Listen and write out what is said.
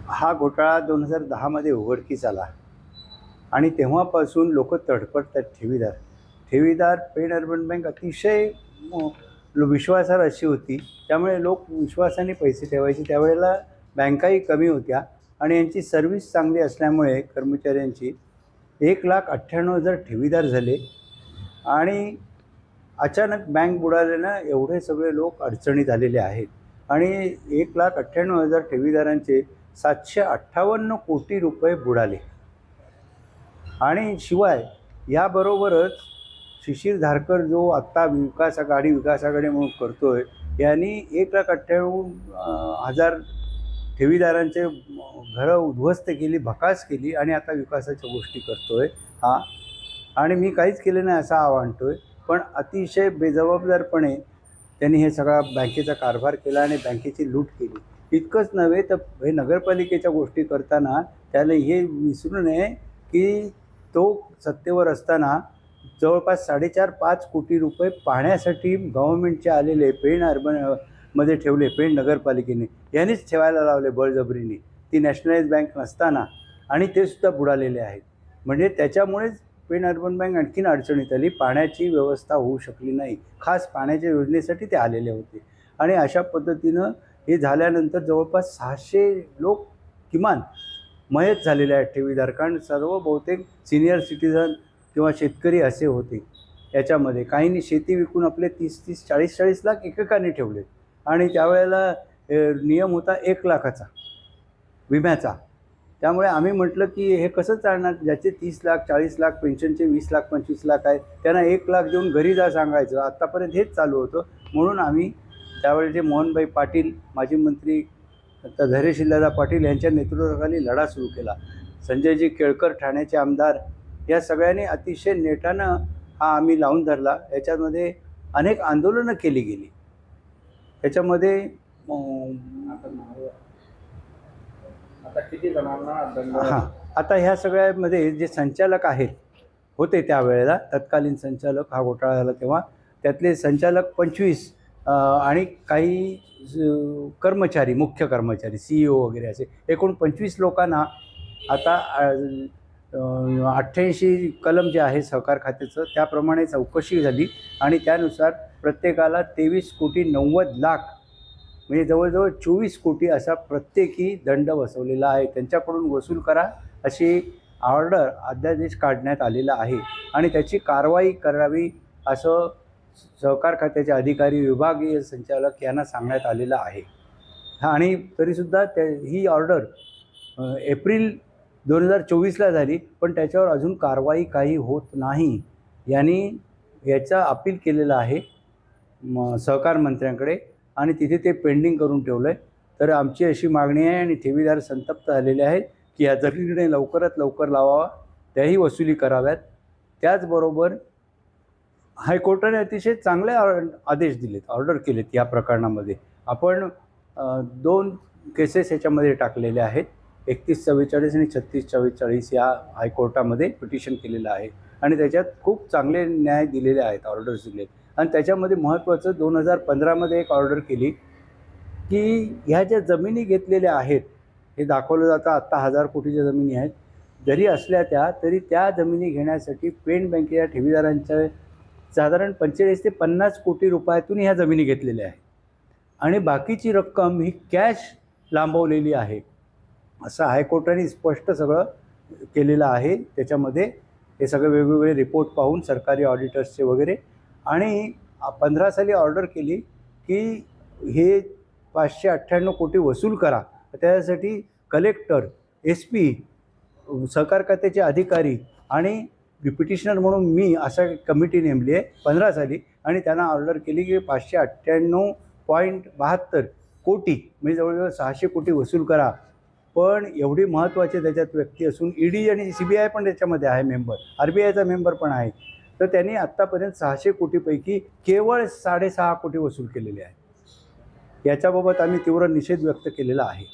हा घोटाळा 2010 उघडकीस आला आणि तेव्हापासून लोक तडफडतात. ठेवीदार पेण अर्बन बँक अतिशय विश्वासार्ह अशी होती, त्यामुळे लोक विश्वासाने पैसे ठेवायचे. त्यावेळेला बँकाही कमी होत्या आणि यांची सर्व्हिस चांगली असल्यामुळे कर्मचाऱ्यांची 1,98,000 ठेवीदार झाले आणि अचानक बँक बुडाल्यानं एवढे सगळे लोक अडचणीत आलेले आहेत आणि 1,98,000 ठेवीदारांचे 758 कोटी रुपये बुडाले. आणि शिवाय याबरोबरच शिशिर धारकर जो आत्ता विकास आघाडी म्हणून करतोय, यांनी 1,98,000 ठेवीदारांचे घरं उद्ध्वस्त केली, भकास केली आणि आता विकासाच्या गोष्टी करतोय हा. आणि मी काहीच केलं नाही असं आवडतोय, पण अतिशय बेजबाबदारपणे त्यांनी हे सगळा बँकेचा कारभार केला आणि बँकेची लूट केली. इतकंच नव्हे तर हे नगरपालिकेच्या गोष्टी करताना त्याला हे विसरू नये की तो सत्तेवर असताना जवळपास 4.5-5 कोटी रुपये पाण्यासाठी गव्हर्नमेंटचे आलेले पेण अर्बनमध्ये ठेवले. पेण नगरपालिकेने यांनीच ठेवायला लावले बळजबरीने, ती नॅशनलाइज बँक नसताना, आणि ते सुद्धा बुडालेले आहेत. म्हणजे त्याच्यामुळेच पेण अर्बन बँक आणखीन अडचणीत आली. पाण्याची व्यवस्था होऊ शकली नाही. खास पाण्याच्या योजनेसाठी ते आलेले होते आणि अशा पद्धतीनं हे झाल्यानंतर जवळपास 600 लोक किमान मयत झालेले आहेत ठेवीदार, कारण सर्व बहुतेक सिनियर सिटीजन किंवा शेतकरी असे होते. याच्यामध्ये काहींनी शेती विकून आपले 30-30, 40-40 लाख एकेकाने ठेवले आणि त्यावेळेला नियम होता 1 लाखाचा विम्याचा. त्यामुळे आम्ही म्हटलं की हे कसं चालणार, ज्याचे 30 लाख 40 लाख पेन्शनचे 20 लाख 25 लाख आहेत त्यांना 1 लाख देऊन घरी जा सांगायचं. आत्तापर्यंत हेच चालू होतं. म्हणून आम्ही त्यावेळेचे मोहनभाई पाटील माजी मंत्री, आता धैर्यशीलदादा पाटील यांच्या नेतृत्वाखाली लढा सुरू केला. संजयजी केळकर ठाण्याचे आमदार, या सगळ्यांनी अतिशय नेटानं हा आम्ही लावून धरला. याच्यामध्ये अनेक आंदोलनं केली गेली. त्याच्यामध्ये आता किती जणांना दंड? आता ह्या सगळ्यामध्ये जे संचालक आहेत होते त्यावेळेला, तत्कालीन संचालक हा घोटाळा झाला तेव्हा, त्यातले संचालक 25 आणि काही कर्मचारी, मुख्य कर्मचारी, CEO वगैरे असे एकूण 25 लोकांना आता 88 कलम जे आहे सहकार खात्याचं त्याप्रमाणे चौकशी झाली आणि त्यानुसार प्रत्येकाला 23,90,00,000 म्हणजे जवळजवळ 24 कोटी असा प्रत्येकी दंड बसवलेला आहे. त्यांच्याकडून वसूल करा अशी ऑर्डर, अध्यादेश काढण्यात आलेला आहे आणि त्याची कारवाई करावी असं सहकार खात्याचे अधिकारी, विभागीय संचालक यांना सांगण्यात आलेलं आहे. आणि तरीसुद्धा ही ऑर्डर एप्रिल 2024ला झाली, पण त्याच्यावर अजून कारवाई काही होत नाही. यांनी याचा अपील केलेलं आहे सहकार मंत्र्यांकडे आणि तिथे ते पेंडिंग करून ठेवलं आहे. तर आमची अशी मागणी आहे आणि ठेवीदार संतप्त झालेले आहेत की याचा निर्णय लवकरात लवकर लावावा, त्याही वसुली कराव्यात. त्याचबरोबर हायकोर्टाने अतिशय चांगले आदेश दिलेत, ऑर्डर केलेत. या प्रकरणामध्ये आपण 2 केसेस याच्यामध्ये टाकलेले आहेत, 3144 आणि 3644 या हायकोर्टामध्ये पिटिशन केलेलं आहे आणि त्याच्यात खूप चांगले न्याय दिलेले आहेत, ऑर्डर्स दिलेत. आणि त्याच्यामध्ये महत्त्वाचं 2015मध्ये एक ऑर्डर केली की ह्या ज्या जमिनी घेतलेल्या आहेत, हे दाखवलं जातं आत्ता 1000 कोटीच्या जमिनी आहेत, जरी असल्या तरी त्या जमिनी घेण्यासाठी पेण बँकेच्या ठेवीदारांच्या साधारण 45 ते 50 कोटी रुपयातून ह्या जमिनी घेतलेल्या आहेत आणि बाकीची रक्कम ही कॅश लांबवलेली आहे, असं हायकोर्टाने स्पष्ट सगळं केलेलं आहे. त्याच्यामध्ये हे सगळे वेगवेगळे रिपोर्ट पाहून सरकारी ऑडिटर्सचे वगैरे, आणि 15 साली ऑर्डर केली की हे 598 कोटी वसूल करा. त्यासाठी कलेक्टर, SP, सहकार खात्याचे अधिकारी आणि पिटिशनर म्हणून मी अशा कमिटी नेमली आहे 15 साली आणि त्यांना ऑर्डर केली की 598.72 कोटी म्हणजे जवळजवळ 600 कोटी वसूल करा. पण एवढी महत्त्वाचे त्याच्यात व्यक्ती असून ED आणि CBI पण त्याच्यामध्ये आहे मेंबर, RBIचा मेंबर पण आहे, तर त्यांनी आत्तापर्यंत 600 कोटीपैकी केवळ 6.5 कोटी वसूल केलेले आहे. याच्याबाबत आम्ही तीव्र निषेध व्यक्त केलेला आहे.